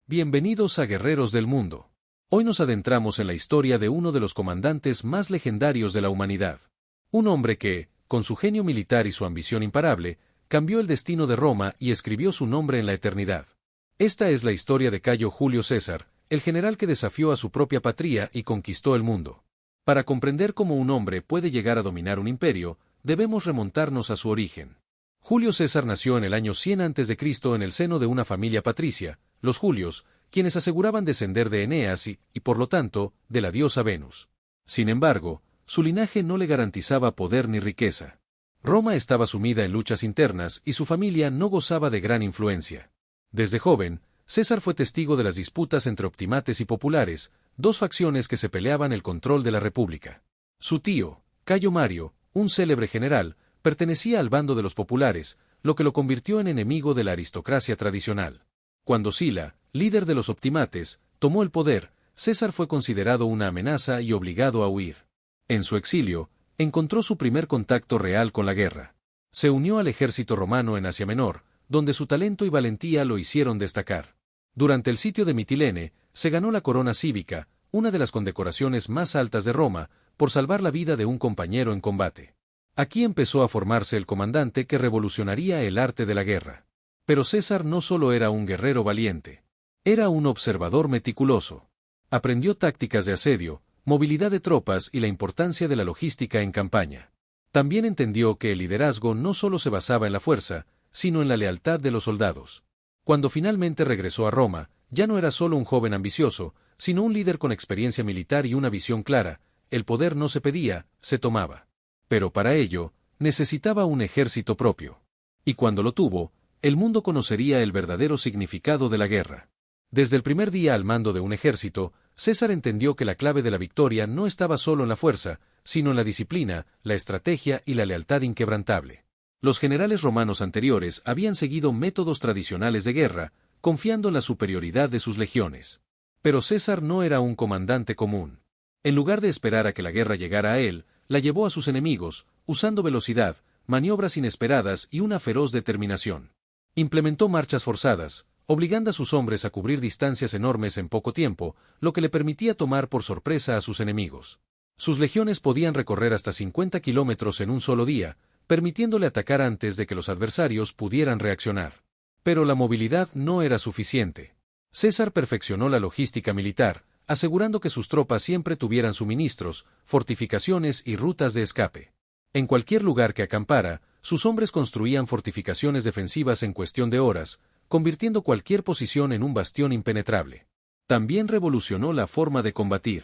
Bienvenidos a Guerreros del Mundo. Hoy nos adentramos en la historia de uno de los comandantes más legendarios de la humanidad. Un hombre que, con su genio militar y su ambición imparable, cambió el destino de Roma y escribió su nombre en la eternidad. Esta es la historia de Cayo Julio César, el general que desafió a su propia patria y conquistó el mundo. Para comprender cómo un hombre puede llegar a dominar un imperio, debemos remontarnos a su origen. Julio César nació en el año 100 a.C. en el seno de una familia patricia, los Julios, quienes aseguraban descender de Eneas y, por lo tanto, de la diosa Venus. Sin embargo, su linaje no le garantizaba poder ni riqueza. Roma estaba sumida en luchas internas y su familia no gozaba de gran influencia. Desde joven, César fue testigo de las disputas entre optimates y populares, dos facciones que se peleaban el control de la república. Su tío, Cayo Mario, un célebre general, pertenecía al bando de los populares, lo que lo convirtió en enemigo de la aristocracia tradicional. Cuando Sila, líder de los optimates, tomó el poder, César fue considerado una amenaza y obligado a huir. En su exilio, encontró su primer contacto real con la guerra. Se unió al ejército romano en Asia Menor, donde su talento y valentía lo hicieron destacar. Durante el sitio de Mitilene, se ganó la corona cívica, una de las condecoraciones más altas de Roma, por salvar la vida de un compañero en combate. Aquí empezó a formarse el comandante que revolucionaría el arte de la guerra. Pero César no solo era un guerrero valiente. Era un observador meticuloso. Aprendió tácticas de asedio, movilidad de tropas y la importancia de la logística en campaña. También entendió que el liderazgo no solo se basaba en la fuerza, sino en la lealtad de los soldados. Cuando finalmente regresó a Roma, ya no era solo un joven ambicioso, sino un líder con experiencia militar y una visión clara. El poder no se pedía, se tomaba. Pero para ello, necesitaba un ejército propio. Y cuando lo tuvo, el mundo conocería el verdadero significado de la guerra. Desde el primer día al mando de un ejército, César entendió que la clave de la victoria no estaba solo en la fuerza, sino en la disciplina, la estrategia y la lealtad inquebrantable. Los generales romanos anteriores habían seguido métodos tradicionales de guerra, confiando en la superioridad de sus legiones. Pero César no era un comandante común. En lugar de esperar a que la guerra llegara a él, la llevó a sus enemigos, usando velocidad, maniobras inesperadas y una feroz determinación. Implementó marchas forzadas, obligando a sus hombres a cubrir distancias enormes en poco tiempo, lo que le permitía tomar por sorpresa a sus enemigos. Sus legiones podían recorrer hasta 50 kilómetros en un solo día, permitiéndole atacar antes de que los adversarios pudieran reaccionar. Pero la movilidad no era suficiente. César perfeccionó la logística militar, asegurando que sus tropas siempre tuvieran suministros, fortificaciones y rutas de escape. En cualquier lugar que acampara, sus hombres construían fortificaciones defensivas en cuestión de horas, convirtiendo cualquier posición en un bastión impenetrable. También revolucionó la forma de combatir.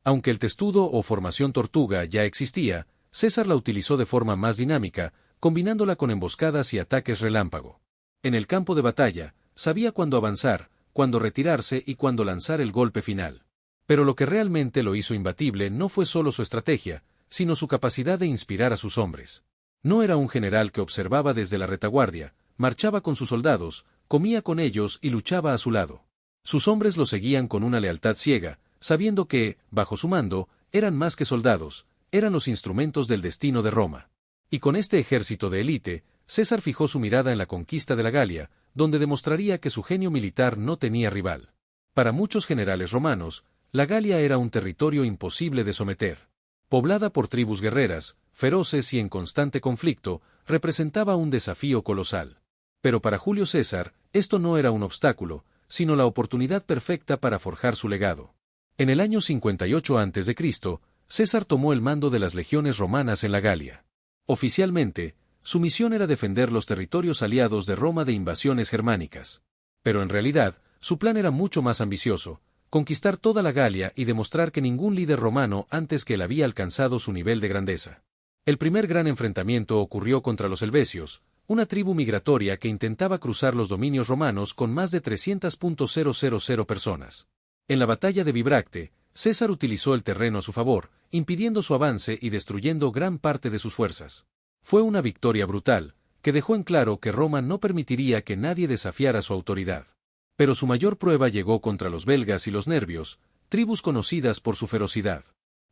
Aunque el testudo o formación tortuga ya existía, César la utilizó de forma más dinámica, combinándola con emboscadas y ataques relámpago. En el campo de batalla, sabía cuándo avanzar, cuándo retirarse y cuándo lanzar el golpe final. Pero lo que realmente lo hizo imbatible no fue solo su estrategia, sino su capacidad de inspirar a sus hombres. No era un general que observaba desde la retaguardia, marchaba con sus soldados, comía con ellos y luchaba a su lado. Sus hombres lo seguían con una lealtad ciega, sabiendo que, bajo su mando, eran más que soldados, eran los instrumentos del destino de Roma. Y con este ejército de élite, César fijó su mirada en la conquista de la Galia, donde demostraría que su genio militar no tenía rival. Para muchos generales romanos, la Galia era un territorio imposible de someter. Poblada por tribus guerreras, feroces y en constante conflicto, representaba un desafío colosal. Pero para Julio César, esto no era un obstáculo, sino la oportunidad perfecta para forjar su legado. En el año 58 a.C., César tomó el mando de las legiones romanas en la Galia. Oficialmente, su misión era defender los territorios aliados de Roma de invasiones germánicas. Pero en realidad, su plan era mucho más ambicioso: conquistar toda la Galia y demostrar que ningún líder romano antes que él había alcanzado su nivel de grandeza. El primer gran enfrentamiento ocurrió contra los helvecios, una tribu migratoria que intentaba cruzar los dominios romanos con más de 300.000 personas. En la batalla de Bibracte, César utilizó el terreno a su favor, impidiendo su avance y destruyendo gran parte de sus fuerzas. Fue una victoria brutal, que dejó en claro que Roma no permitiría que nadie desafiara su autoridad. Pero su mayor prueba llegó contra los belgas y los nervios, tribus conocidas por su ferocidad.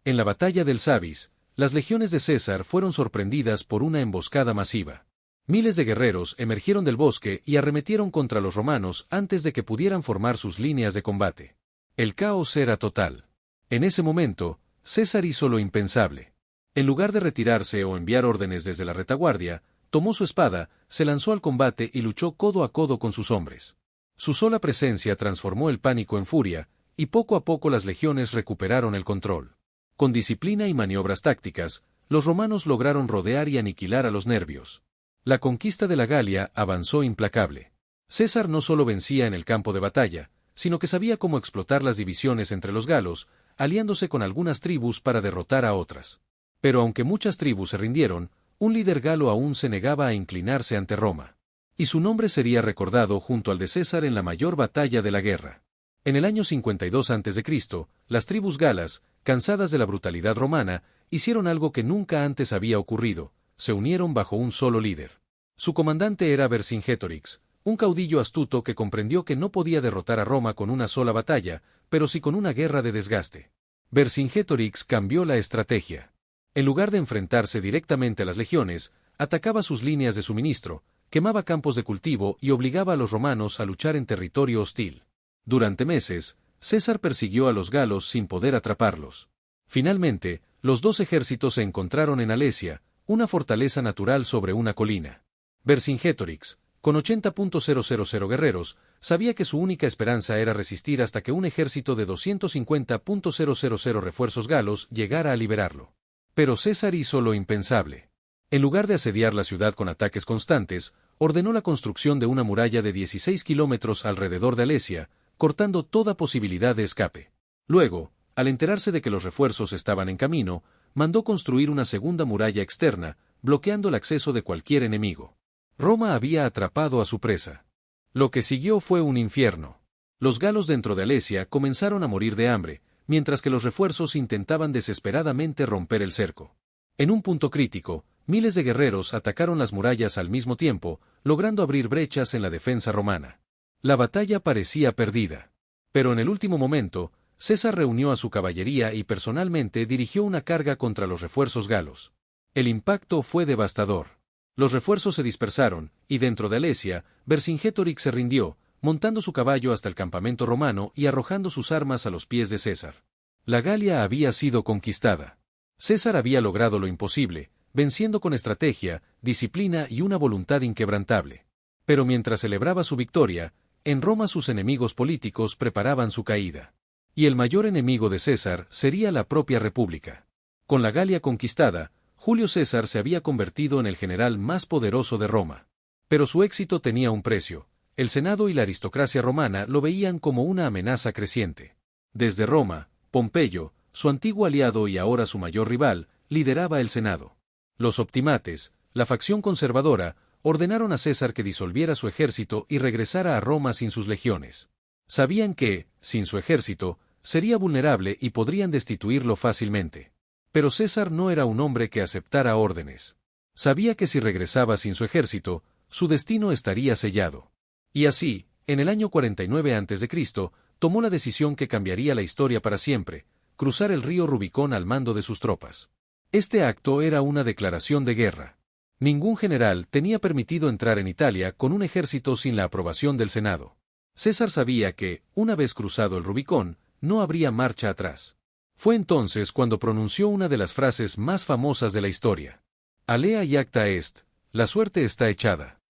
En la batalla del Sabis, las legiones de César fueron sorprendidas por una emboscada masiva. Miles de guerreros emergieron del bosque y arremetieron contra los romanos antes de que pudieran formar sus líneas de combate. El caos era total. En ese momento, César hizo lo impensable. En lugar de retirarse o enviar órdenes desde la retaguardia, tomó su espada, se lanzó al combate y luchó codo a codo con sus hombres. Su sola presencia transformó el pánico en furia, y poco a poco las legiones recuperaron el control. Con disciplina y maniobras tácticas, los romanos lograron rodear y aniquilar a los nervios. La conquista de la Galia avanzó implacable. César no solo vencía en el campo de batalla, sino que sabía cómo explotar las divisiones entre los galos, aliándose con algunas tribus para derrotar a otras. Pero aunque muchas tribus se rindieron, un líder galo aún se negaba a inclinarse ante Roma. Y su nombre sería recordado junto al de César en la mayor batalla de la guerra. En el año 52 a.C., las tribus galas, cansadas de la brutalidad romana, hicieron algo que nunca antes había ocurrido: se unieron bajo un solo líder. Su comandante era Vercingetorix, un caudillo astuto que comprendió que no podía derrotar a Roma con una sola batalla, pero sí con una guerra de desgaste. Vercingetorix cambió la estrategia. En lugar de enfrentarse directamente a las legiones, atacaba sus líneas de suministro, quemaba campos de cultivo y obligaba a los romanos a luchar en territorio hostil. Durante meses, César persiguió a los galos sin poder atraparlos. Finalmente, los dos ejércitos se encontraron en Alesia, una fortaleza natural sobre una colina. Vercingetorix, con 80.000 guerreros, sabía que su única esperanza era resistir hasta que un ejército de 250.000 refuerzos galos llegara a liberarlo. Pero César hizo lo impensable. En lugar de asediar la ciudad con ataques constantes, ordenó la construcción de una muralla de 16 kilómetros alrededor de Alesia, cortando toda posibilidad de escape. Luego, al enterarse de que los refuerzos estaban en camino, mandó construir una segunda muralla externa, bloqueando el acceso de cualquier enemigo. Roma había atrapado a su presa. Lo que siguió fue un infierno. Los galos dentro de Alesia comenzaron a morir de hambre, mientras que los refuerzos intentaban desesperadamente romper el cerco. En un punto crítico, miles de guerreros atacaron las murallas al mismo tiempo, logrando abrir brechas en la defensa romana. La batalla parecía perdida. Pero en el último momento, César reunió a su caballería y personalmente dirigió una carga contra los refuerzos galos. El impacto fue devastador. Los refuerzos se dispersaron, y dentro de Alesia, Vercingetorix se rindió, montando su caballo hasta el campamento romano y arrojando sus armas a los pies de César. La Galia había sido conquistada. César había logrado lo imposible, venciendo con estrategia, disciplina y una voluntad inquebrantable. Pero mientras celebraba su victoria, en Roma sus enemigos políticos preparaban su caída. Y el mayor enemigo de César sería la propia República. Con la Galia conquistada, Julio César se había convertido en el general más poderoso de Roma. Pero su éxito tenía un precio. El Senado y la aristocracia romana lo veían como una amenaza creciente. Desde Roma, Pompeyo, su antiguo aliado y ahora su mayor rival, lideraba el Senado. Los optimates, la facción conservadora, ordenaron a César que disolviera su ejército y regresara a Roma sin sus legiones. Sabían que, sin su ejército, sería vulnerable y podrían destituirlo fácilmente. Pero César no era un hombre que aceptara órdenes. Sabía que si regresaba sin su ejército, su destino estaría sellado. Y así, en el año 49 a.C., tomó la decisión que cambiaría la historia para siempre: cruzar el río Rubicón al mando de sus tropas. Este acto era una declaración de guerra. Ningún general tenía permitido entrar en Italia con un ejército sin la aprobación del Senado. César sabía que, una vez cruzado el Rubicón, no habría marcha atrás. Fue entonces cuando pronunció una de las frases más famosas de la historia. Alea iacta est, la suerte está echada.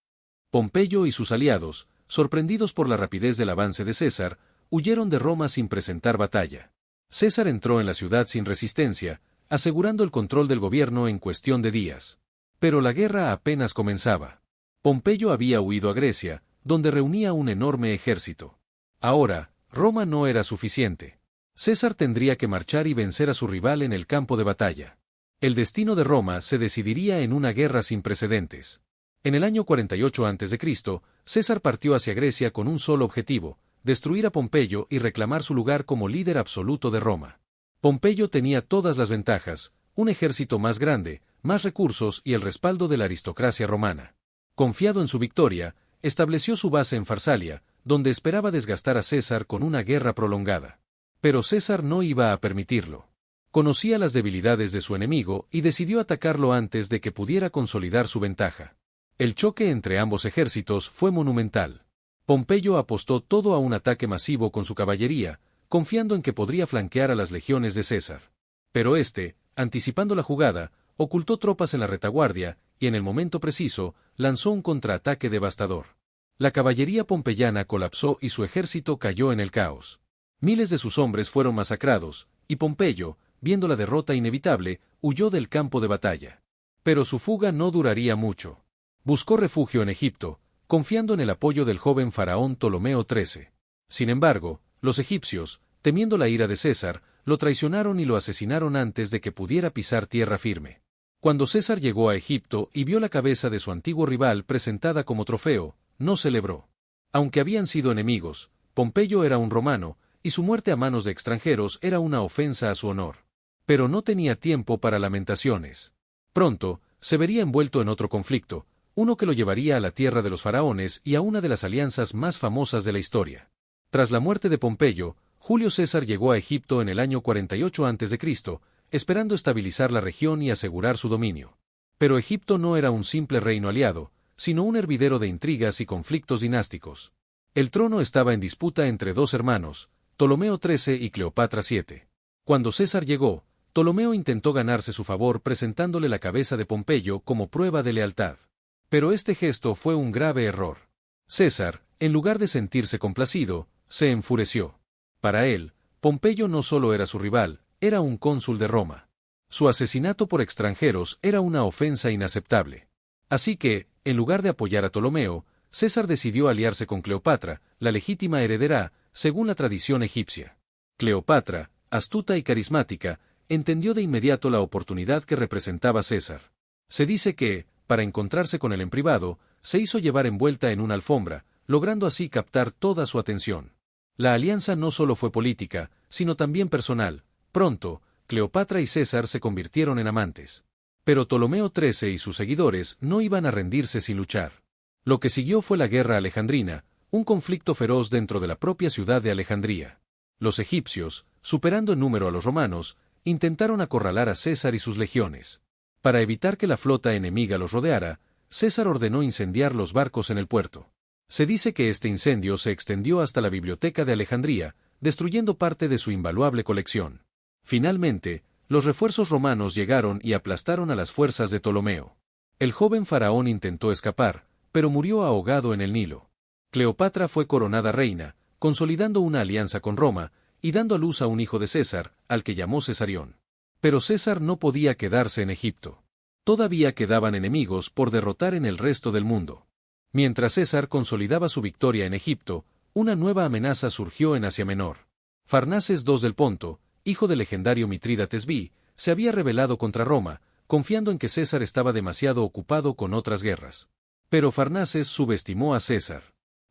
Pompeyo y sus aliados, sorprendidos por la rapidez del avance de César, huyeron de Roma sin presentar batalla. César entró en la ciudad sin resistencia, asegurando el control del gobierno en cuestión de días. Pero la guerra apenas comenzaba. Pompeyo había huido a Grecia, donde reunía un enorme ejército. Ahora, Roma no era suficiente. César tendría que marchar y vencer a su rival en el campo de batalla. El destino de Roma se decidiría en una guerra sin precedentes. En el año 48 a.C., César partió hacia Grecia con un solo objetivo: destruir a Pompeyo y reclamar su lugar como líder absoluto de Roma. Pompeyo tenía todas las ventajas: un ejército más grande, más recursos y el respaldo de la aristocracia romana. Confiado en su victoria, estableció su base en Farsalia, donde esperaba desgastar a César con una guerra prolongada. Pero César no iba a permitirlo. Conocía las debilidades de su enemigo y decidió atacarlo antes de que pudiera consolidar su ventaja. El choque entre ambos ejércitos fue monumental. Pompeyo apostó todo a un ataque masivo con su caballería, confiando en que podría flanquear a las legiones de César. Pero éste, anticipando la jugada, ocultó tropas en la retaguardia y en el momento preciso lanzó un contraataque devastador. La caballería pompeyana colapsó y su ejército cayó en el caos. Miles de sus hombres fueron masacrados, y Pompeyo, viendo la derrota inevitable, huyó del campo de batalla. Pero su fuga no duraría mucho. Buscó refugio en Egipto, confiando en el apoyo del joven faraón Ptolomeo XIII. Sin embargo, los egipcios, temiendo la ira de César, lo traicionaron y lo asesinaron antes de que pudiera pisar tierra firme. Cuando César llegó a Egipto y vio la cabeza de su antiguo rival presentada como trofeo, no celebró. Aunque habían sido enemigos, Pompeyo era un romano, y su muerte a manos de extranjeros era una ofensa a su honor. Pero no tenía tiempo para lamentaciones. Pronto, se vería envuelto en otro conflicto, uno que lo llevaría a la tierra de los faraones y a una de las alianzas más famosas de la historia. Tras la muerte de Pompeyo, Julio César llegó a Egipto en el año 48 a.C., esperando estabilizar la región y asegurar su dominio. Pero Egipto no era un simple reino aliado, sino un hervidero de intrigas y conflictos dinásticos. El trono estaba en disputa entre dos hermanos, Ptolomeo XIII y Cleopatra VII. Cuando César llegó, Ptolomeo intentó ganarse su favor presentándole la cabeza de Pompeyo como prueba de lealtad. Pero este gesto fue un grave error. César, en lugar de sentirse complacido, se enfureció. Para él, Pompeyo no solo era su rival, era un cónsul de Roma. Su asesinato por extranjeros era una ofensa inaceptable. Así que, en lugar de apoyar a Ptolomeo, César decidió aliarse con Cleopatra, la legítima heredera, según la tradición egipcia. Cleopatra, astuta y carismática, entendió de inmediato la oportunidad que representaba César. Se dice que, para encontrarse con él en privado, se hizo llevar envuelta en una alfombra, logrando así captar toda su atención. La alianza no solo fue política, sino también personal. Pronto, Cleopatra y César se convirtieron en amantes. Pero Ptolomeo XIII y sus seguidores no iban a rendirse sin luchar. Lo que siguió fue la guerra alejandrina, un conflicto feroz dentro de la propia ciudad de Alejandría. Los egipcios, superando en número a los romanos, intentaron acorralar a César y sus legiones. Para evitar que la flota enemiga los rodeara, César ordenó incendiar los barcos en el puerto. Se dice que este incendio se extendió hasta la biblioteca de Alejandría, destruyendo parte de su invaluable colección. Finalmente, los refuerzos romanos llegaron y aplastaron a las fuerzas de Ptolomeo. El joven faraón intentó escapar, pero murió ahogado en el Nilo. Cleopatra fue coronada reina, consolidando una alianza con Roma, y dando a luz a un hijo de César, al que llamó Cesarión. Pero César no podía quedarse en Egipto. Todavía quedaban enemigos por derrotar en el resto del mundo. Mientras César consolidaba su victoria en Egipto, una nueva amenaza surgió en Asia Menor. Farnaces II del Ponto, hijo del legendario Mitrídates V, se había rebelado contra Roma, confiando en que César estaba demasiado ocupado con otras guerras. Pero Farnaces subestimó a César.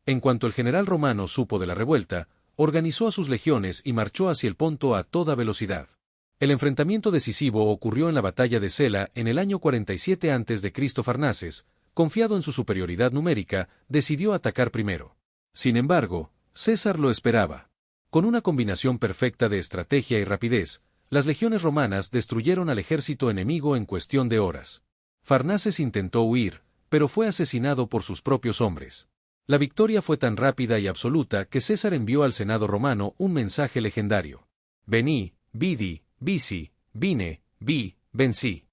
En cuanto el general romano supo de la revuelta, organizó a sus legiones y marchó hacia el Ponto a toda velocidad. El enfrentamiento decisivo ocurrió en la batalla de Sela en el año 47 a.C. Farnaces, confiado en su superioridad numérica, decidió atacar primero. Sin embargo, César lo esperaba. Con una combinación perfecta de estrategia y rapidez, las legiones romanas destruyeron al ejército enemigo en cuestión de horas. Farnaces intentó huir, pero fue asesinado por sus propios hombres. La victoria fue tan rápida y absoluta que César envió al Senado romano un mensaje legendario. Veni, vidi, vici, vine, vi, vencí.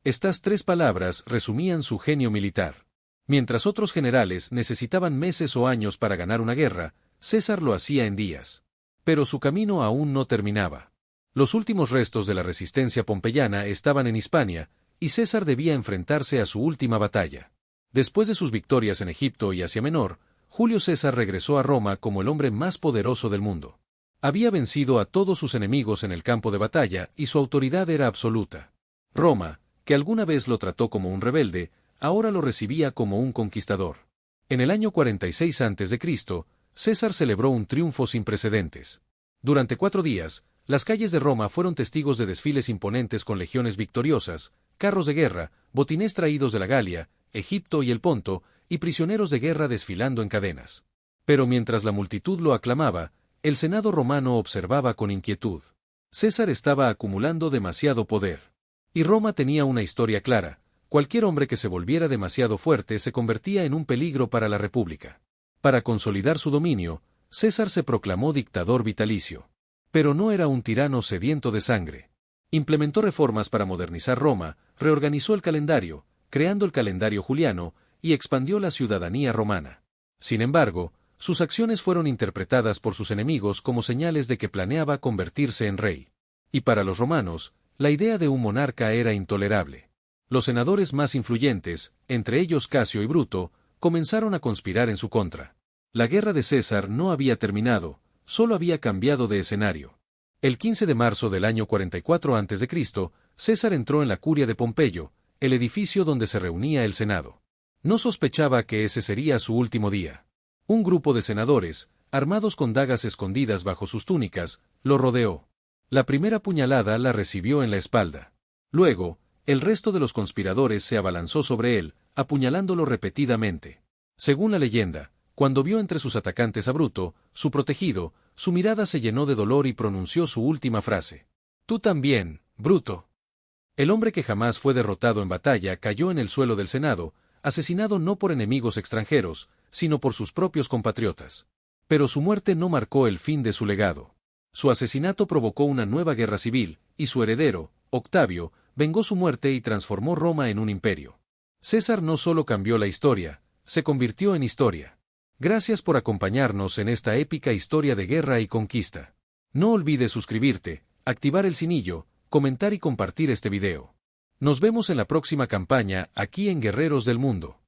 Estas tres palabras resumían su genio militar. Mientras otros generales necesitaban meses o años para ganar una guerra, César lo hacía en días. Pero su camino aún no terminaba. Los últimos restos de la resistencia pompeyana estaban en Hispania, y César debía enfrentarse a su última batalla. Después de sus victorias en Egipto y Asia Menor, Julio César regresó a Roma como el hombre más poderoso del mundo. Había vencido a todos sus enemigos en el campo de batalla y su autoridad era absoluta. Roma, que alguna vez lo trató como un rebelde, ahora lo recibía como un conquistador. En el año 46 a.C., César celebró un triunfo sin precedentes. Durante 4 días, las calles de Roma fueron testigos de desfiles imponentes con legiones victoriosas, carros de guerra, botines traídos de la Galia, Egipto y el Ponto, y prisioneros de guerra desfilando en cadenas. Pero mientras la multitud lo aclamaba, el Senado romano observaba con inquietud. César estaba acumulando demasiado poder. Y Roma tenía una historia clara: Cualquier hombre que se volviera demasiado fuerte se convertía en un peligro para la República. Para consolidar su dominio, César se proclamó dictador vitalicio. Pero no era un tirano sediento de sangre. Implementó reformas para modernizar Roma, reorganizó el calendario, creando el calendario juliano, y expandió la ciudadanía romana. Sin embargo, sus acciones fueron interpretadas por sus enemigos como señales de que planeaba convertirse en rey. Y para los romanos, la idea de un monarca era intolerable. Los senadores más influyentes, entre ellos Casio y Bruto, comenzaron a conspirar en su contra. La guerra de César no había terminado, solo había cambiado de escenario. El 15 de marzo del año 44 a.C., César entró en la curia de Pompeyo, el edificio donde se reunía el Senado. No sospechaba que ese sería su último día. Un grupo de senadores, armados con dagas escondidas bajo sus túnicas, lo rodeó. La primera puñalada la recibió en la espalda. Luego, el resto de los conspiradores se abalanzó sobre él, apuñalándolo repetidamente. Según la leyenda, cuando vio entre sus atacantes a Bruto, su protegido, su mirada se llenó de dolor y pronunció su última frase. «Tú también, Bruto». El hombre que jamás fue derrotado en batalla cayó en el suelo del Senado, asesinado no por enemigos extranjeros, sino por sus propios compatriotas. Pero su muerte no marcó el fin de su legado. Su asesinato provocó una nueva guerra civil, y su heredero, Octavio, vengó su muerte y transformó Roma en un imperio. César no solo cambió la historia, se convirtió en historia. Gracias por acompañarnos en esta épica historia de guerra y conquista. No olvides suscribirte, activar el cinillo, comentar y compartir este video. Nos vemos en la próxima campaña aquí en Guerreros del Mundo.